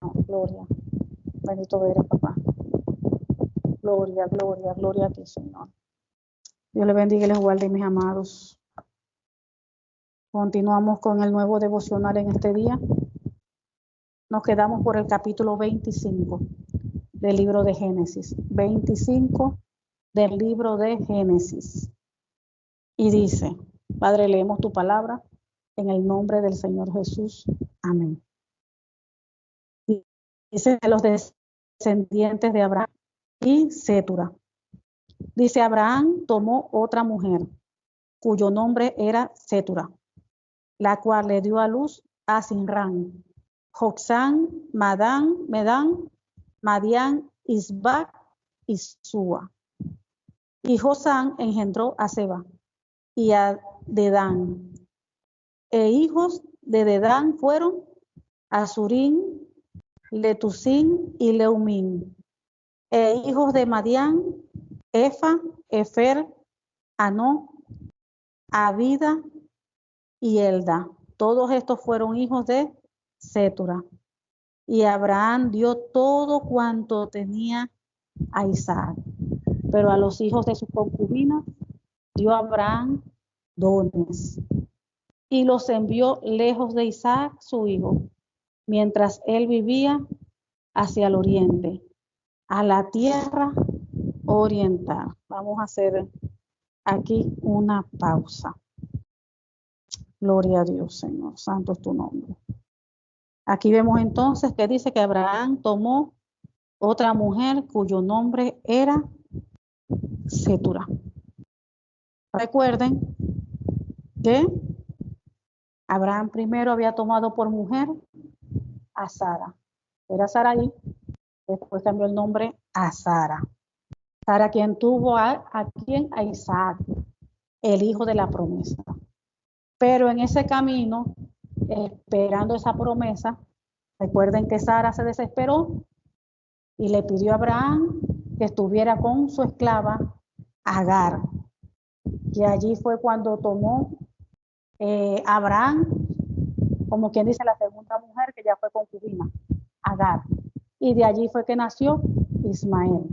Gloria. Bendito eres, papá. Gloria, gloria, gloria a ti, Señor. Dios le bendiga y les guarde, mis amados. Continuamos con el nuevo devocional en este día. Nos quedamos por el capítulo 25 del libro de Génesis. 25 del libro de Génesis. Y dice, Padre, leemos tu palabra en el nombre del Señor Jesús. Amén. Dice los descendientes de Abraham y Cetura. Dice, Abraham tomó otra mujer, cuyo nombre era Cetura, la cual le dio a luz a Sinrán, Joksán, Medán, Madián, Isbac y Sua. Y Josán engendró a Seba y a Dedán. E hijos de Dedán fueron Azurín, Letusín y Leumín. E hijos de Madián, Efa, Efer, Anó, Abida y Elda. Todos estos fueron hijos de Cetura. Y Abraham dio todo cuanto tenía a Isaac. Pero a los hijos de sus concubinas dio Abraham dones. Y los envió lejos de Isaac, su hijo, mientras él vivía hacia el oriente, a la tierra oriental. Vamos a hacer aquí una pausa. Gloria a Dios, Señor. Santo es tu nombre. Aquí vemos entonces que dice que Abraham tomó otra mujer cuyo nombre era Cetura. Recuerden que Abraham primero había tomado por mujer a Sara. Era Sarai, después cambió el nombre a Sara. Sara quien tuvo a Isaac, el hijo de la promesa. Pero en ese camino, esperando esa promesa, recuerden que Sara se desesperó y le pidió a Abraham que estuviera con su esclava Agar. Y allí fue cuando tomó Abraham, como quien dice, la segunda mujer que ya fue concubina, Agar. Y de allí fue que nació Ismael,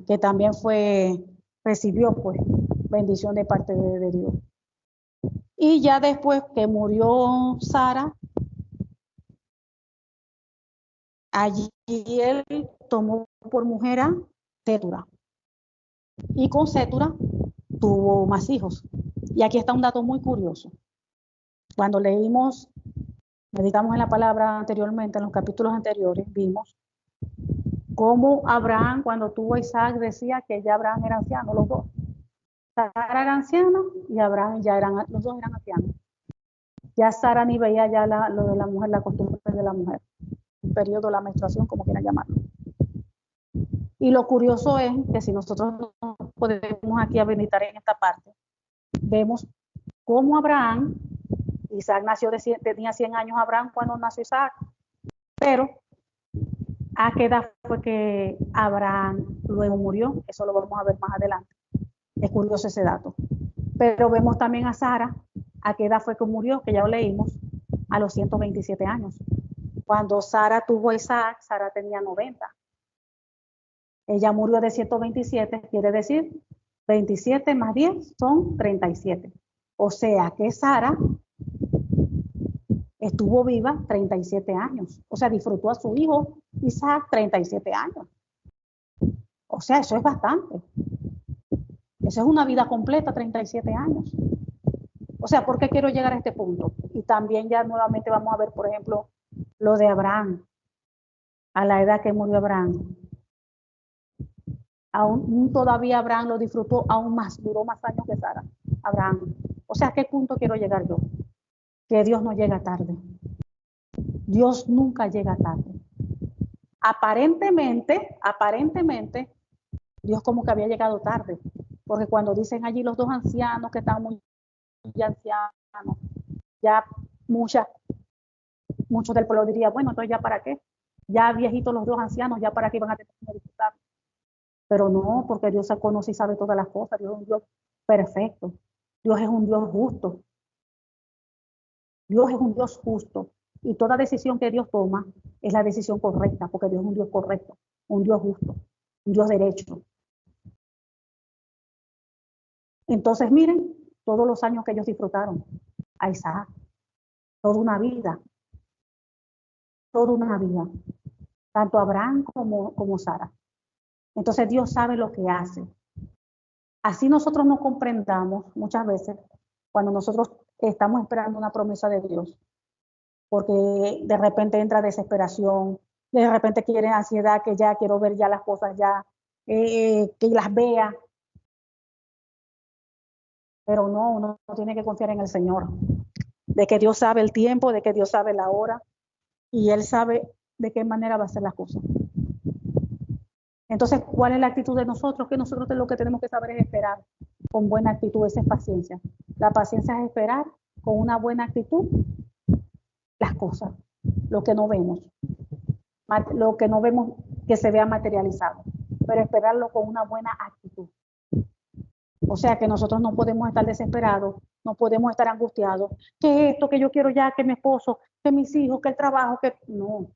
que también recibió pues bendición de parte de Dios. Y ya después que murió Sara, allí él tomó por mujer a Cetura. Y con Cetura tuvo más hijos. Y aquí está un dato muy curioso. Cuando meditamos en la palabra anteriormente, en los capítulos anteriores, vimos cómo Abraham, cuando tuvo a Isaac, decía que ya Abraham era anciano, los dos. Sara era anciana y Abraham los dos eran ancianos. Ya Sara ni veía ya lo de la mujer, la costumbre de la mujer, el periodo, la menstruación, como quieran llamarlo. Y lo curioso es que si nosotros nos podemos aquí a meditar en esta parte, vemos cómo Abraham, Isaac tenía 100 años Abraham cuando nació Isaac, pero ¿a qué edad fue que Abraham luego murió? Eso lo vamos a ver más adelante. Es curioso ese dato. Pero vemos también a Sara, ¿a qué edad fue que murió? Que ya lo leímos, a los 127 años. Cuando Sara tuvo a Isaac, Sara tenía 90. Ella murió de 127, quiere decir 27 más 10 son 37. O sea que Sara estuvo viva 37 años. O sea, disfrutó a su hijo Isaac 37 años. O sea, eso es bastante. Eso es una vida completa, 37 años. O sea, ¿por qué quiero llegar a este punto? Y también ya nuevamente vamos a ver, por ejemplo, lo de Abraham, a la edad que murió Abraham. Aún todavía Abraham lo disfrutó aún más, duró más años que Sara, Abraham. O sea, ¿a qué punto quiero llegar yo? Que Dios no llega tarde. Dios nunca llega tarde. Aparentemente, Dios como que había llegado tarde. Porque cuando dicen allí los dos ancianos que están muy ancianos, ya muchos del pueblo diría, bueno, entonces ya para qué, ya viejitos los dos ancianos, ya para qué van a tener que disfrutar. Pero no, porque Dios se conoce y sabe todas las cosas. Dios es un Dios perfecto. Dios es un Dios justo. Dios es un Dios justo. Y toda decisión que Dios toma es la decisión correcta, porque Dios es un Dios correcto, un Dios justo, un Dios derecho. Entonces, miren todos los años que ellos disfrutaron a Isaac, toda una vida, tanto Abraham como Sara. Entonces Dios sabe lo que hace. Así nosotros no comprendamos muchas veces cuando nosotros estamos esperando una promesa de Dios, porque de repente entra desesperación, de repente quiere ansiedad, que ya quiero ver ya las cosas ya, que las vea. Pero no, uno tiene que confiar en el Señor, de que Dios sabe el tiempo, de que Dios sabe la hora, y Él sabe de qué manera va a ser las cosas. Entonces, ¿cuál es la actitud de nosotros? Que nosotros lo que tenemos que saber es esperar con buena actitud, esa es paciencia. La paciencia es esperar con una buena actitud las cosas, lo que no vemos que se vea materializado, pero esperarlo con una buena actitud. O sea que nosotros no podemos estar desesperados, no podemos estar angustiados, que esto, que yo quiero ya, que mi esposo, que mis hijos, que el trabajo, que no.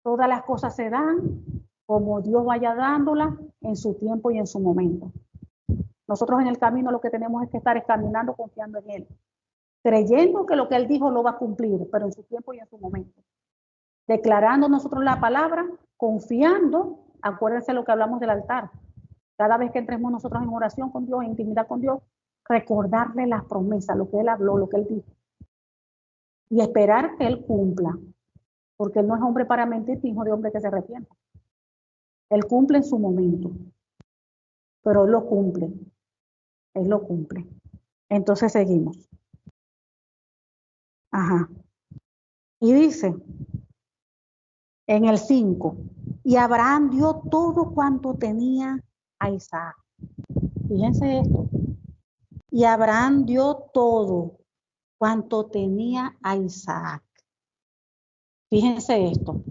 Todas las cosas se dan como Dios vaya dándolas en su tiempo y en su momento. Nosotros en el camino lo que tenemos es que estar caminando confiando en Él, creyendo que lo que Él dijo lo va a cumplir, pero en su tiempo y en su momento. Declarando nosotros la palabra, confiando, acuérdense lo que hablamos del altar. Cada vez que entremos nosotros en oración con Dios, en intimidad con Dios, recordarle las promesas, lo que Él habló, lo que Él dijo. Y esperar que Él cumpla. Porque Él no es hombre para mentir, ni hijo de hombre que se arrepienta. Él cumple en su momento. Pero Él lo cumple. Él lo cumple. Entonces seguimos. Ajá. Y dice, en el 5, y Abraham dio todo cuanto tenía a Isaac. Fíjense esto. Y Abraham dio todo cuanto tenía a Isaac. Fíjense esto.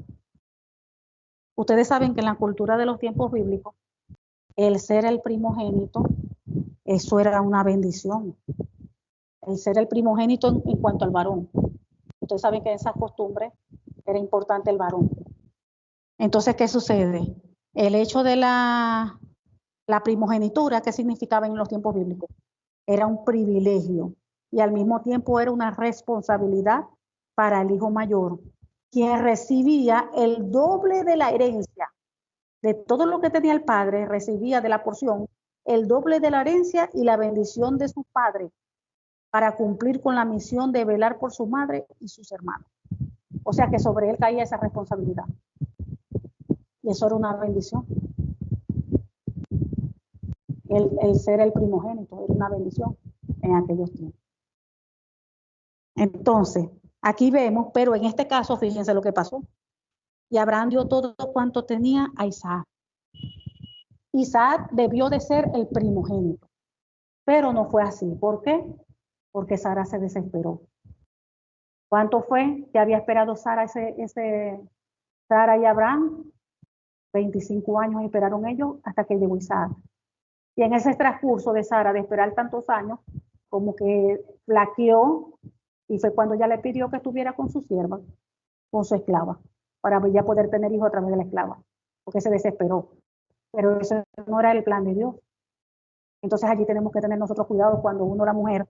Ustedes saben que en la cultura de los tiempos bíblicos, el ser el primogénito, eso era una bendición. El ser el primogénito en cuanto al varón. Ustedes saben que en esas costumbres era importante el varón. Entonces, ¿qué sucede? El hecho de la primogenitura, ¿qué significaba en los tiempos bíblicos? Era un privilegio y al mismo tiempo era una responsabilidad para el hijo mayor, quien recibía el doble de la herencia. De todo lo que tenía el padre, recibía de la porción el doble de la herencia y la bendición de su padre para cumplir con la misión de velar por su madre y sus hermanos. O sea que sobre él caía esa responsabilidad. Y eso era una bendición. El ser el primogénito era una bendición en aquellos tiempos. Entonces, aquí vemos, pero en este caso, fíjense lo que pasó. Y Abraham dio todo cuanto tenía a Isaac. Isaac debió de ser el primogénito, pero no fue así. ¿Por qué? Porque Sara se desesperó. ¿Cuánto fue que había esperado Sara Sara y Abraham? 25 años esperaron ellos hasta que llegó Isaac. Y en ese transcurso de Sara de esperar tantos años, como que flaqueó, y fue cuando ya le pidió que estuviera con su sierva, con su esclava, para ya poder tener hijos a través de la esclava, porque se desesperó. Pero eso no era el plan de Dios. Entonces allí tenemos que tener nosotros cuidado cuando uno, la mujer,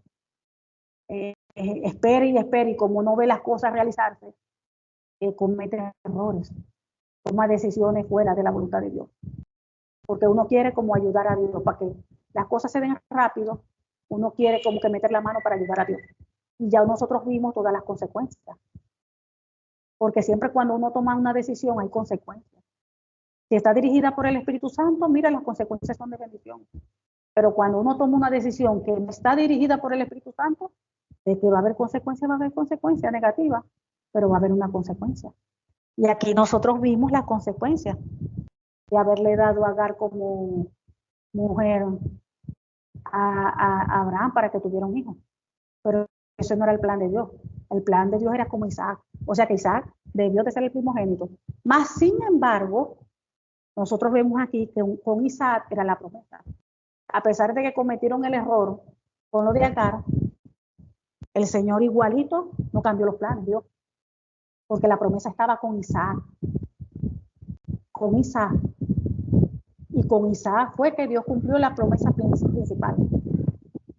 espera y espera, y como no ve las cosas realizarse, comete errores, toma decisiones fuera de la voluntad de Dios. Porque uno quiere como ayudar a Dios, para que las cosas se den rápido, uno quiere como que meter la mano para ayudar a Dios. Y ya nosotros vimos todas las consecuencias. Porque siempre cuando uno toma una decisión hay consecuencias. Si está dirigida por el Espíritu Santo, mira, las consecuencias son de bendición. Pero cuando uno toma una decisión que no está dirigida por el Espíritu Santo, de que va a haber consecuencias negativas, pero va a haber una consecuencia. Y aquí nosotros vimos las consecuencias de haberle dado a Agar como mujer a Abraham para que tuviera un hijo. Pero eso no era el plan de Dios. El plan de Dios era como Isaac. O sea que Isaac debió de ser el primogénito. Más sin embargo, nosotros vemos aquí que con Isaac era la promesa. A pesar de que cometieron el error con lo de Agar, el Señor igualito no cambió los planes, Dios. porque la promesa estaba con Isaac. Con Isaac. Y con Isaac fue que Dios cumplió la promesa principal.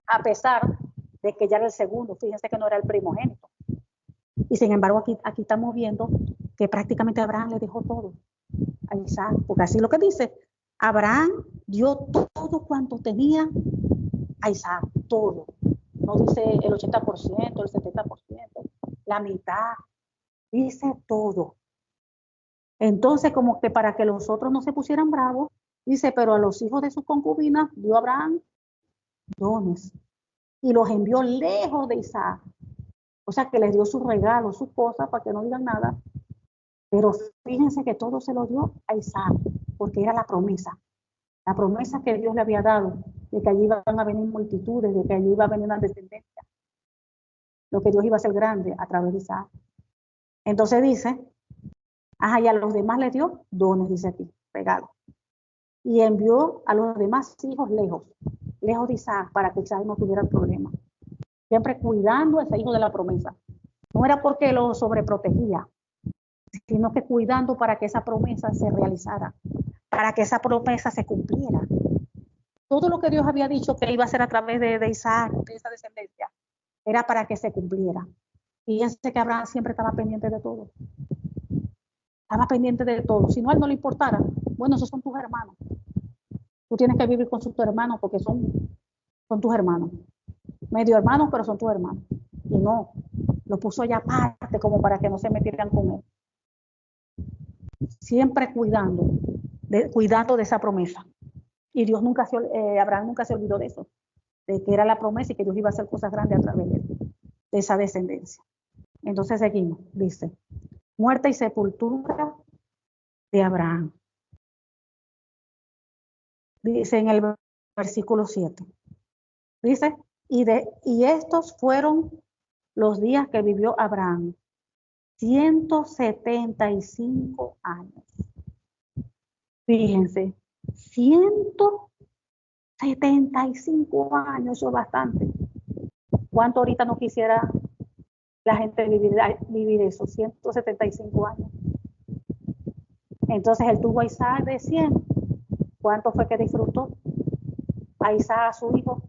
A pesar de que ya era el segundo, fíjense que no era el primogénito. Y sin embargo, aquí estamos viendo que prácticamente Abraham le dejó todo a Isaac, porque así lo que dice, Abraham dio todo cuanto tenía a Isaac, todo. No dice el 80%, el 70%, la mitad, dice todo. Entonces, como que para que los otros no se pusieran bravos, dice, pero a los hijos de sus concubinas dio Abraham dones y los envió lejos de Isaac. O sea, que les dio sus regalos, sus cosas, para que no digan nada. Pero fíjense que todo se lo dio a Isaac, porque era la promesa que Dios le había dado, de que allí iban a venir multitudes, de que allí iba a venir una descendencia, lo que Dios iba a hacer grande a través de Isaac. Entonces dice, y a los demás les dio dones, dice aquí, regalos. Y envió a los demás hijos lejos de Isaac, para que Isaac no tuviera problema. Siempre cuidando a ese hijo de la promesa. No era porque lo sobreprotegía, sino que cuidando para que esa promesa se realizara, para que esa promesa se cumpliera. Todo lo que Dios había dicho que iba a ser a través de Isaac, de esa descendencia, era para que se cumpliera. Y fíjense que Abraham siempre estaba pendiente de todo. Estaba pendiente de todo. Si no a él no le importara, bueno, esos son tus hermanos. Tú tienes que vivir con tus hermanos porque son tus hermanos. Medio hermanos, pero son tus hermanos. Y no, lo puso allá aparte como para que no se metieran con él. Siempre cuidando de esa promesa. Y Dios Abraham nunca se olvidó de eso, de que era la promesa y que Dios iba a hacer cosas grandes a través de esa descendencia. Entonces seguimos, dice, muerte y sepultura de Abraham. Dice en el versículo 7, dice, y estos fueron los días que vivió Abraham, 175 años. Fíjense, 175 años, eso es bastante. ¿Cuánto ahorita no quisiera la gente vivir eso? 175 años. Entonces él tuvo a Isaac de 100. ¿Cuánto fue que disfrutó? A Isaac, a su hijo,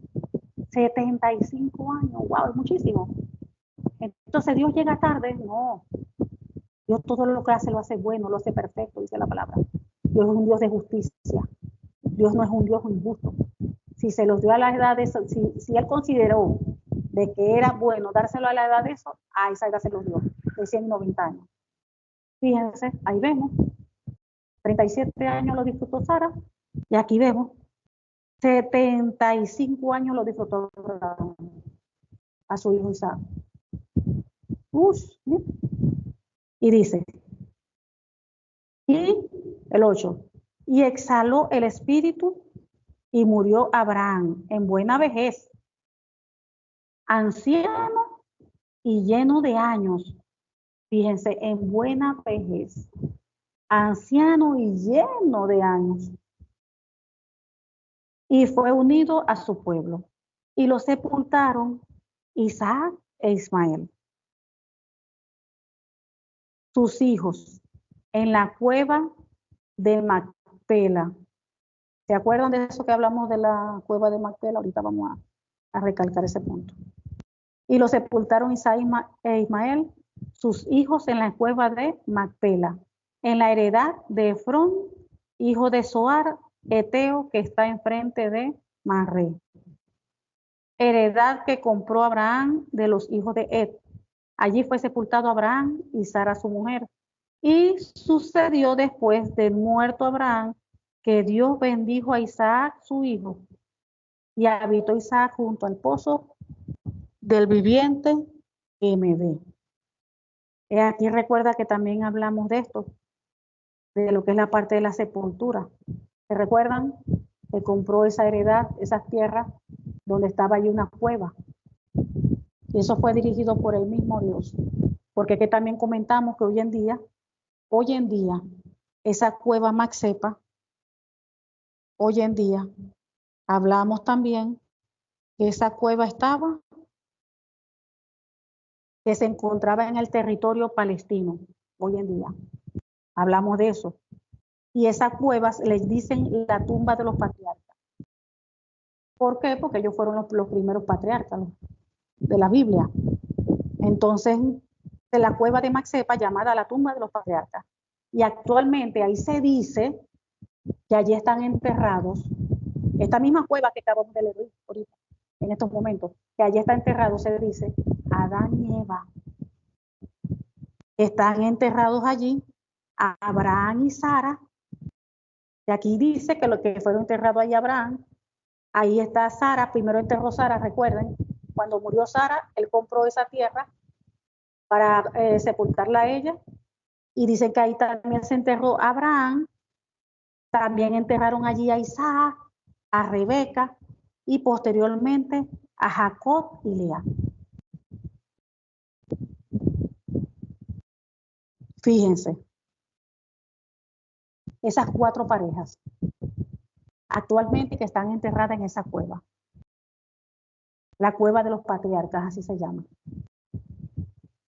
75 años. Wow, es muchísimo. Entonces Dios llega tarde. No. Dios todo lo que hace lo hace bueno, lo hace perfecto, dice la palabra. Dios es un Dios de justicia. Dios no es un Dios injusto. Si se los dio a la edad de eso, si él consideró de que era bueno dárselo a la edad de eso, a Isaac se los dio, de 190 años. Fíjense, ahí vemos, 37 años lo disfrutó Sara, y aquí vemos, 75 años lo disfrutó a su hijo Isaac. Y dice, y el 8, y exhaló el espíritu y murió Abraham en buena vejez, anciano y lleno de años. Fíjense, en buena vejez, anciano y lleno de años. Y fue unido a su pueblo. Y lo sepultaron Isaac e Ismael, sus hijos, en la cueva de Macpela. ¿Se acuerdan de eso que hablamos de la cueva de Macpela? Ahorita vamos a recalcar ese punto. Y lo sepultaron Isaac e Ismael, sus hijos, en la cueva de Macpela, en la heredad de Efrón, hijo de Zoar, Eteo, que está enfrente de Manré. Heredad que compró Abraham de los hijos de Ed. Allí fue sepultado Abraham y Sara su mujer. Y sucedió después de muerto Abraham, que Dios bendijo a Isaac su hijo. Y habitó Isaac junto al pozo del viviente que me ve. Aquí recuerda que también hablamos de esto, de lo que es la parte de la sepultura. ¿Se recuerdan? Que compró esa heredad, esas tierras, donde estaba allí una cueva. Y eso fue dirigido por el mismo Dios. Porque aquí también comentamos que hoy en día, esa cueva Macsepa, hoy en día, hablamos también que esa cueva estaba que se encontraba en el territorio palestino hoy en día. Hablamos de eso. Y esas cuevas les dicen la tumba de los patriarcas. ¿Por qué? Porque ellos fueron los primeros patriarcas de la Biblia. Entonces, de la cueva de Macsepa, llamada la tumba de los patriarcas. Y actualmente ahí se dice que allí están enterrados, esta misma cueva que acabamos de leer ahorita, en estos momentos, que allí está enterrado, se dice, Adán y Eva. Están enterrados allí Abraham y Sara. Y aquí dice que lo que fueron enterrados ahí Abraham, ahí está Sara, primero enterró Sara, recuerden, cuando murió Sara, él compró esa tierra para sepultarla a ella, y dicen que ahí también se enterró Abraham, también enterraron allí a Isaac, a Rebeca, y posteriormente a Jacob y Lea. Fíjense, esas 4 parejas actualmente que están enterradas en esa cueva. La cueva de los patriarcas, así se llama.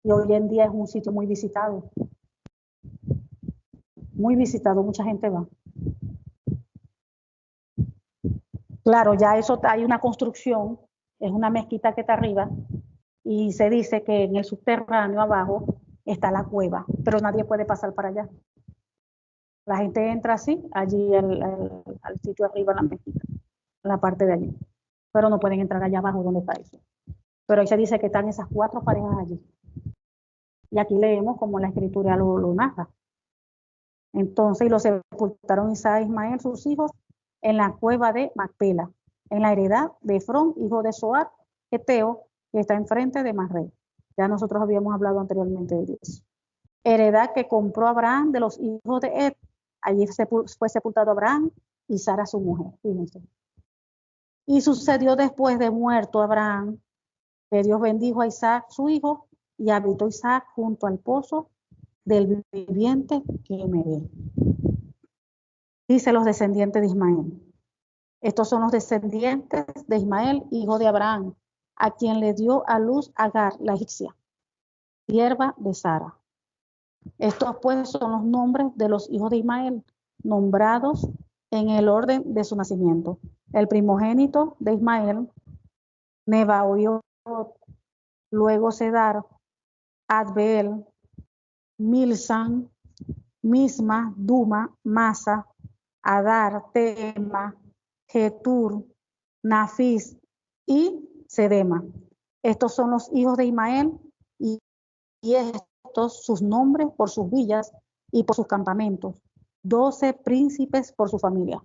Y hoy en día es un sitio muy visitado. Muy visitado, mucha gente va. Claro, ya eso hay una construcción, es una mezquita que está arriba, y se dice que en el subterráneo abajo está la cueva, pero nadie puede pasar para allá. La gente entra así, allí al sitio arriba en la mezquita, en la parte de allí, pero no pueden entrar allá abajo donde está eso. Pero ahí se dice que están esas 4 parejas allí. Y aquí leemos como la escritura lo narra. Entonces, y los sepultaron Isaac e Ismael, sus hijos, en la cueva de Macpela, en la heredad de Efrón, hijo de Zoar, Eteo, que está enfrente de Mamre. Ya nosotros habíamos hablado anteriormente de eso. Heredad que compró Abraham de los hijos de Ed. Allí fue sepultado Abraham y Sara su mujer. Fíjense. Y sucedió después de muerto Abraham, que Dios bendijo a Isaac su hijo, y habitó Isaac junto al pozo del viviente que me ve. Dice los descendientes de Ismael. Estos son los descendientes de Ismael, hijo de Abraham, a quien le dio a luz Agar, la egipcia, sierva de Sara. Estos pues son los nombres de los hijos de Ismael, nombrados en el orden de su nacimiento. El primogénito de Ismael, Nebaioth, luego Cedar, Adbeel, Milsan, Misma, Duma, Masa, Adar, Tema, Getur, Nafis y Sedema. Estos son los hijos de Ismael, y estos sus nombres por sus villas y por sus campamentos. 12 príncipes por su familia.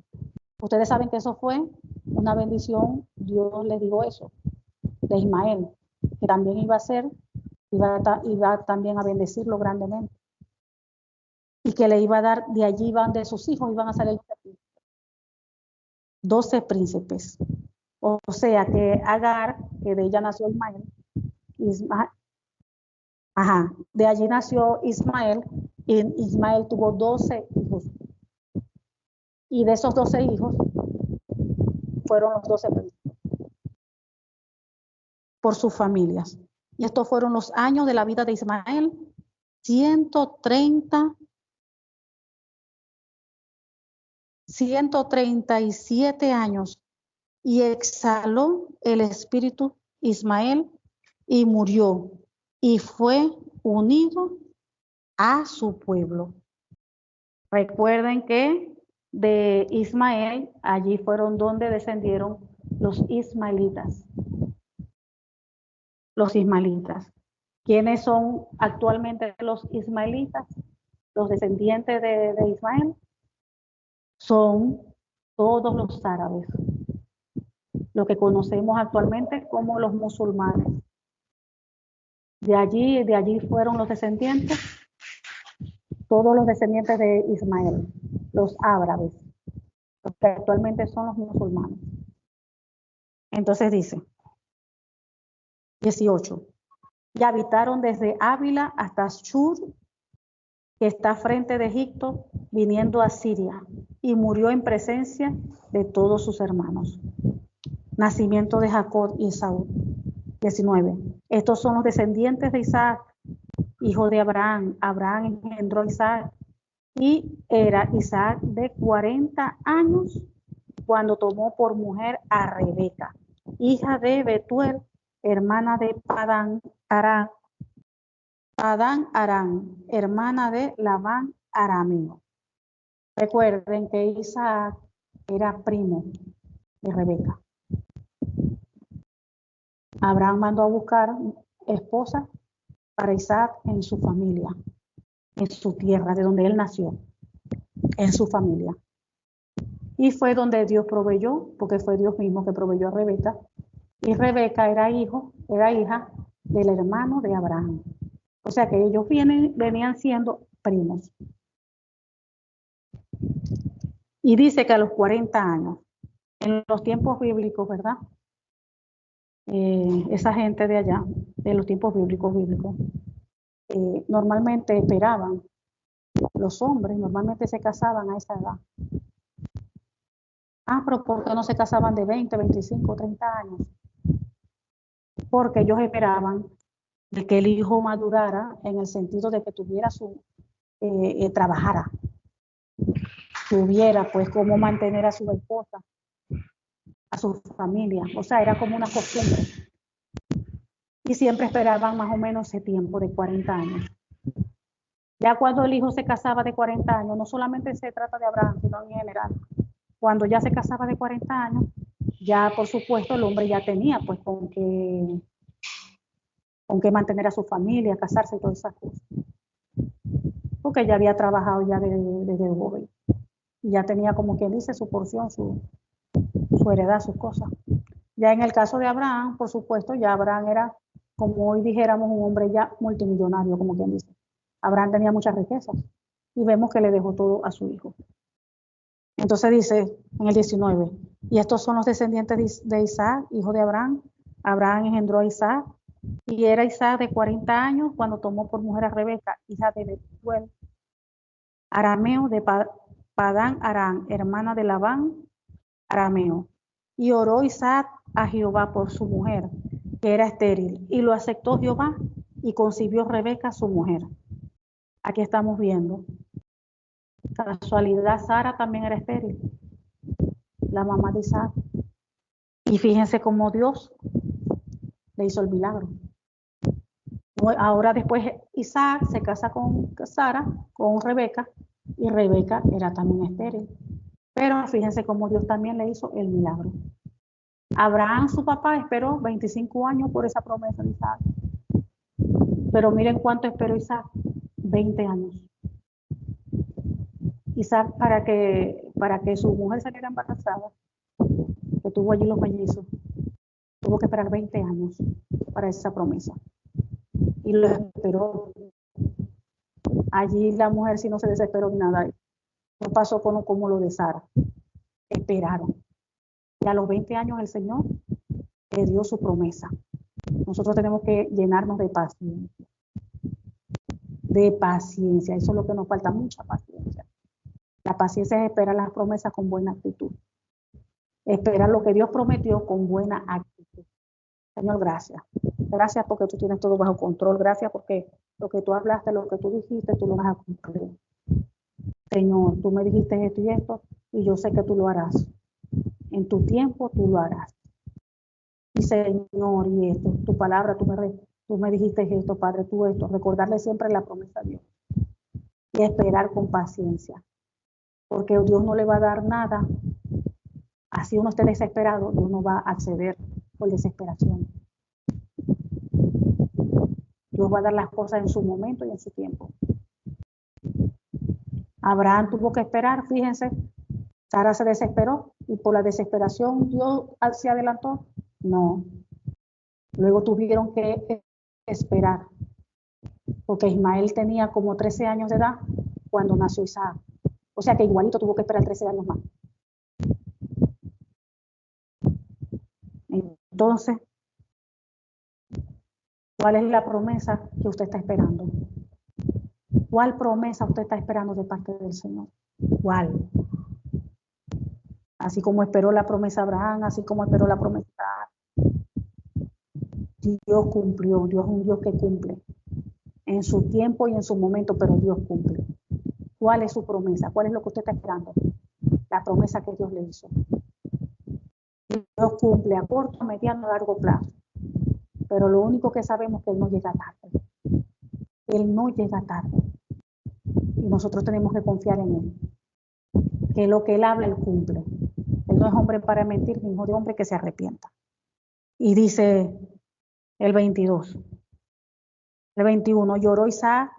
Ustedes saben que eso fue una bendición. Dios les dijo eso de Ismael, que también iba a también a bendecirlo grandemente, y que le iba a dar, de allí iban de sus hijos, iban a salir 12 príncipes. O sea que Agar, que de ella nació Ismael, de allí nació Ismael, y Ismael tuvo 12 hijos. Y de esos 12 hijos fueron los 12 príncipes por sus familias. Y estos fueron los años de la vida de Ismael, 137 años, y exhaló el espíritu Ismael y murió, y fue unido a su pueblo. Recuerden que de Ismael, allí fueron donde descendieron los ismaelitas. Los ismaelitas. ¿Quiénes son actualmente los ismaelitas? Los descendientes de Ismael son todos los árabes, lo que conocemos actualmente como los musulmanes. De allí fueron los descendientes, todos los descendientes de Ismael, los árabes, los que actualmente son los musulmanes. Entonces dice, 18, y habitaron desde Ávila hasta Shur, que está frente de Egipto, viniendo a Siria, y murió en presencia de todos sus hermanos. Nacimiento de Jacob y Esaú. 19. Estos son los descendientes de Isaac, hijo de Abraham. Abraham engendró a Isaac y era Isaac de 40 años cuando tomó por mujer a Rebeca, hija de Betuel, hermana de Padán Aram, hermana de Labán arameo. Recuerden que Isaac era primo de Rebeca. Abraham mandó a buscar esposa para Isaac en su familia, en su tierra, de donde él nació, en su familia. Y fue donde Dios proveyó, porque fue Dios mismo que proveyó a Rebeca. Y Rebeca era hija del hermano de Abraham. O sea que ellos venían siendo primos. Y dice que a los 40 años, en los tiempos bíblicos, ¿verdad? Esa gente de allá, de los tiempos bíblicos, normalmente esperaban, los hombres normalmente se casaban a esa edad. Pero ¿por qué no se casaban de 20, 25, 30 años? Porque ellos esperaban de que el hijo madurara en el sentido de que tuviera trabajara, tuviera pues cómo mantener a su esposa, a su familia. O sea, era como una costumbre. Y siempre esperaban más o menos ese tiempo de 40 años. Ya cuando el hijo se casaba de 40 años, no solamente se trata de Abraham, sino en general. Cuando ya se casaba de 40 años, ya por supuesto el hombre ya tenía pues con qué mantener a su familia, casarse y todas esas cosas. Porque ya había trabajado ya desde joven. Y ya tenía, como quien dice, su porción, su heredad, sus cosas. Ya en el caso de Abraham, por supuesto, ya Abraham era, como hoy dijéramos, un hombre ya multimillonario, como quien dice. Abraham tenía muchas riquezas y vemos que le dejó todo a su hijo. Entonces dice en el 19, y estos son los descendientes de Isaac, hijo de Abraham. Abraham engendró a Isaac y era Isaac de 40 años cuando tomó por mujer a Rebeca, hija de Betuel, arameo de Padán Aram, hermana de Labán arameo. Y oró Isaac a Jehová por su mujer, que era estéril, y lo aceptó Jehová y concibió Rebeca su mujer. Aquí estamos viendo. Casualidad, Sara también era estéril, la mamá de Isaac. Y fíjense cómo Dios le hizo el milagro. Ahora después Isaac se casa con Sara, con Rebeca, y Rebeca era también estéril. Pero fíjense cómo Dios también le hizo el milagro. Abraham, su papá, esperó 25 años por esa promesa de Isaac. Pero miren cuánto esperó Isaac, 20 años. Isaac, para que su mujer saliera embarazada, que tuvo allí los mellizos, tuvo que esperar 20 años para esa promesa. Y lo esperó. Allí la mujer sí no se desesperó ni nada. No pasó como lo de Sara. Esperaron. Y a los 20 años el Señor le dio su promesa. Nosotros tenemos que llenarnos de paciencia. De paciencia. Eso es lo que nos falta, mucha paciencia. La paciencia es esperar las promesas con buena actitud. Esperar lo que Dios prometió con buena actitud. Señor, gracias. Gracias porque tú tienes todo bajo control. Gracias porque lo que tú hablaste, lo que tú dijiste, tú lo vas a cumplir. Señor, tú me dijiste esto y esto, y yo sé que tú lo harás. En tu tiempo tú lo harás. Y Señor, y esto, tu palabra, tú me dijiste esto, Padre, tú esto. Recordarle siempre la promesa a Dios. Y esperar con paciencia. Porque Dios no le va a dar nada. Así uno esté desesperado, Dios no va a acceder por desesperación. Dios va a dar las cosas en su momento y en su tiempo. Abraham tuvo que esperar, fíjense. Sara se desesperó y por la desesperación Dios se adelantó. No. Luego tuvieron que esperar. Porque Ismael tenía como 13 años de edad cuando nació Isaac. O sea que igualito tuvo que esperar 13 años más. Entonces, ¿cuál es la promesa que usted está esperando? ¿Cuál promesa usted está esperando de parte del Señor? ¿Cuál? Así como esperó la promesa Abraham, así como esperó la promesa. Dios cumplió. Dios es un Dios que cumple en su tiempo y en su momento, pero Dios cumple. ¿Cuál es su promesa? ¿Cuál es lo que usted está esperando? La promesa que Dios le hizo. Dios cumple a corto, mediano, largo plazo. Pero lo único que sabemos es que Él no llega tarde. Él no llega tarde. Y nosotros tenemos que confiar en Él. Que lo que Él habla, Él cumple. Él no es hombre para mentir, ni hijo de hombre que se arrepienta. Y dice el 22, el 21, lloró Isaac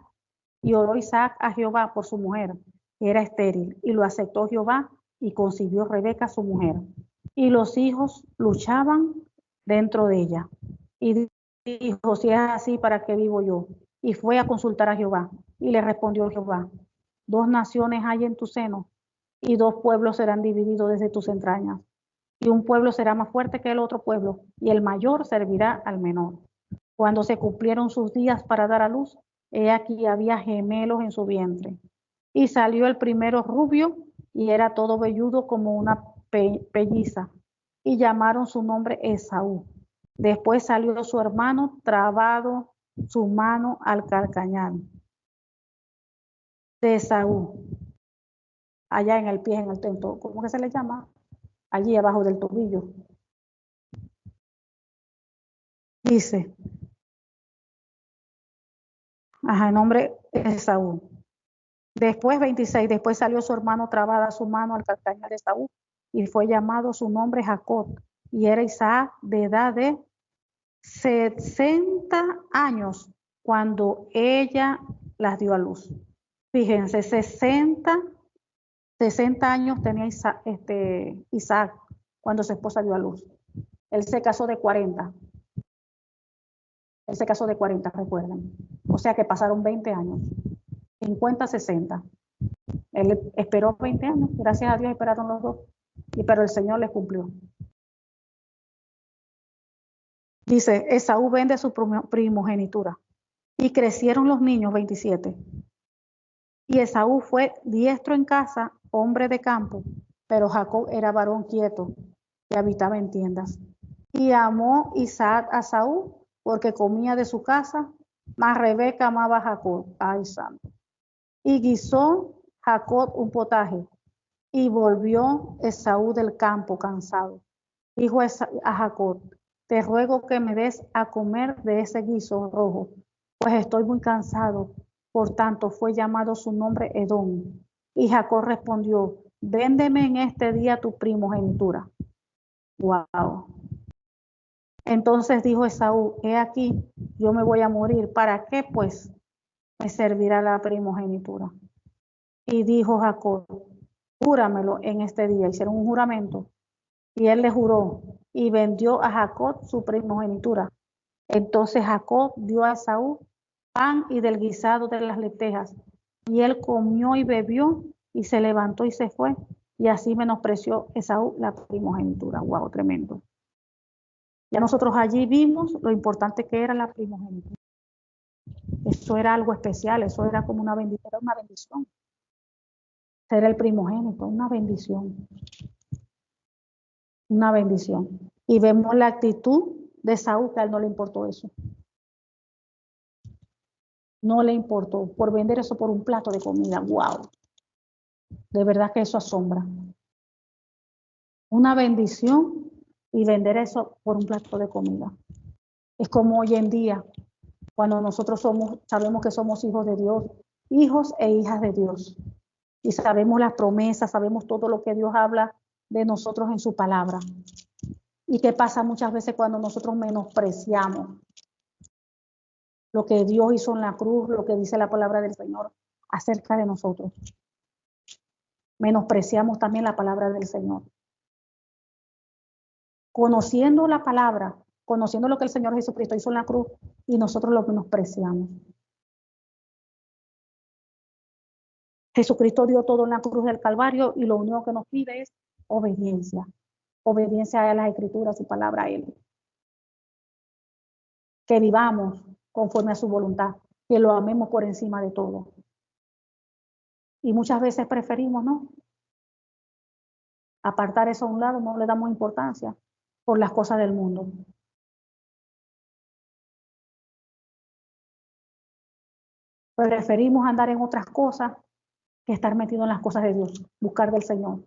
a Jehová por su mujer, que era estéril, y lo aceptó Jehová, y concibió Rebeca su mujer. Y los hijos luchaban dentro de ella. Y dijo, si es así, ¿para qué vivo yo? Y fue a consultar a Jehová, y le respondió Jehová, 2 naciones hay en tu seno, y 2 pueblos serán divididos desde tus entrañas. Y un pueblo será más fuerte que el otro pueblo, y el mayor servirá al menor. Cuando se cumplieron sus días para dar a luz, he aquí había gemelos en su vientre. Y salió el primero rubio, y era todo velludo como una pelliza, y llamaron su nombre Esaú. Después salió su hermano, trabado su mano al calcañar de Esaú, allá en el pie, en el tento, ¿cómo que se le llama? Allí abajo del tobillo. Dice, el nombre Esaú. Después, 26, después salió su hermano trabada su mano al calcañar de Esaú, y fue llamado su nombre Jacob, y era Isaac de edad de 60 años cuando ella las dio a luz. Fíjense, 60 años tenía Isaac cuando su esposa dio a luz. Él se casó de 40. Él se casó de 40, recuerden. O sea que pasaron 20 años. 50, 60. Él esperó 20 años. Gracias a Dios esperaron los dos. Pero el Señor les cumplió. Dice, Esaú vende su primogenitura. Y crecieron los niños, 27. Y Esaú fue diestro en casa, hombre de campo, pero Jacob era varón quieto, que habitaba en tiendas. Y amó Isaac a Saúl, porque comía de su casa, mas Rebeca amaba a Jacob, a Isaac. Y guisó Jacob un potaje, y volvió Esaú del campo cansado. Dijo a Jacob, te ruego que me des a comer de ese guiso rojo, pues estoy muy cansado. Por tanto fue llamado su nombre Edom. Y Jacob respondió, véndeme en este día tu primogenitura. Wow. Entonces dijo Esaú, he aquí, yo me voy a morir. ¿Para qué pues me servirá la primogenitura? Y dijo Jacob, júramelo en este día. Hicieron un juramento. Y él le juró y vendió a Jacob su primogenitura. Entonces Jacob dio a Esaú pan y del guisado de las lentejas. Y él comió y bebió y se levantó y se fue. Y así menospreció Esaú la primogenitura. Wow, tremendo. Ya nosotros allí vimos lo importante que era la primogenitura. Eso era algo especial, eso era como una bendición. Ser el primogénito, una bendición. Una bendición. Y vemos la actitud de Saúl, que a él no le importó eso. No le importó por vender eso por un plato de comida. Wow. De verdad que eso asombra. Una bendición y vender eso por un plato de comida. Es como hoy en día, cuando nosotros sabemos que somos hijos de Dios, hijos e hijas de Dios. Y sabemos las promesas, sabemos todo lo que Dios habla de nosotros en su palabra. ¿Y qué pasa muchas veces cuando nosotros menospreciamos lo que Dios hizo en la cruz, lo que dice la palabra del Señor acerca de nosotros? Menospreciamos también la palabra del Señor. Conociendo la palabra, conociendo lo que el Señor Jesucristo hizo en la cruz, y nosotros lo menospreciamos. Jesucristo dio todo en la cruz del Calvario y lo único que nos pide es obediencia. Obediencia a las Escrituras, a su palabra, a Él. Que vivamos conforme a su voluntad, que lo amemos por encima de todo. Y muchas veces preferimos, ¿no?, apartar eso a un lado, no le damos importancia por las cosas del mundo. Preferimos andar en otras cosas que estar metido en las cosas de Dios, buscar del Señor.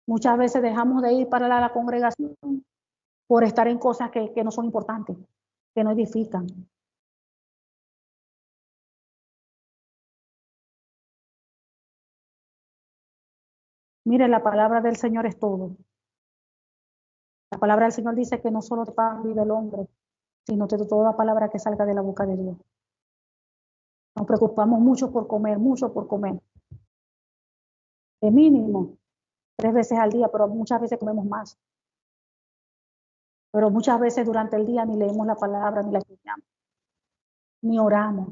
Muchas veces dejamos de ir para la congregación por estar en cosas que no son importantes, que no edifican. Mire, la palabra del Señor es todo. La palabra del Señor dice que no solo de pan vive el hombre, sino de toda palabra que salga de la boca de Dios. Nos preocupamos mucho por comer, mucho por comer. De mínimo, 3 veces al día, pero muchas veces comemos más. Pero muchas veces durante el día ni leemos la palabra, ni la estudiamos, ni oramos.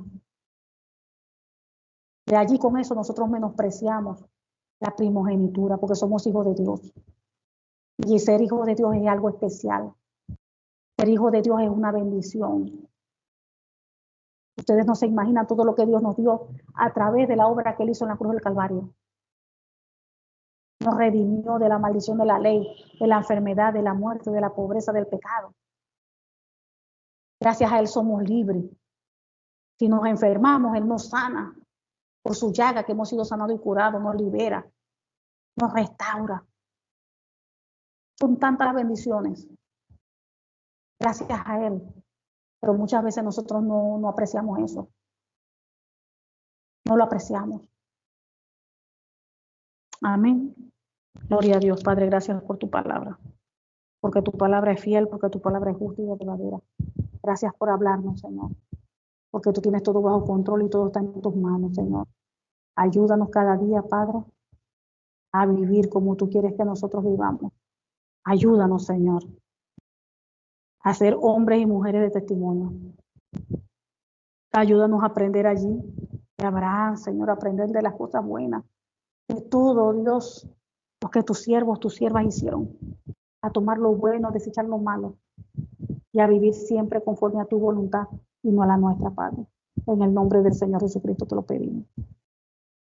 De allí con eso nosotros menospreciamos la primogenitura, porque somos hijos de Dios. Y ser hijo de Dios es algo especial. Ser hijo de Dios es una bendición. Ustedes no se imaginan todo lo que Dios nos dio a través de la obra que Él hizo en la cruz del Calvario. Nos redimió de la maldición de la ley, de la enfermedad, de la muerte, de la pobreza, del pecado. Gracias a Él somos libres. Si nos enfermamos, Él nos sana. Por su llaga que hemos sido sanados y curados, nos libera, nos restaura. Son tantas bendiciones. Gracias a Él. Pero muchas veces nosotros no apreciamos eso. No lo apreciamos. Amén. Gloria a Dios, Padre, gracias por tu palabra. Porque tu palabra es fiel, porque tu palabra es justa y verdadera. Gracias por hablarnos, Señor. Porque tú tienes todo bajo control y todo está en tus manos, Señor. Ayúdanos cada día, Padre, a vivir como tú quieres que nosotros vivamos. Ayúdanos, Señor, a ser hombres y mujeres de testimonio. Ayúdanos a aprender allí de Abraham, Señor, a aprender de las cosas buenas, de todo, Dios, lo que tus siervos, tus siervas hicieron, a tomar lo bueno, a desechar lo malo y a vivir siempre conforme a tu voluntad y no a la nuestra, Padre. En el nombre del Señor Jesucristo te lo pedimos.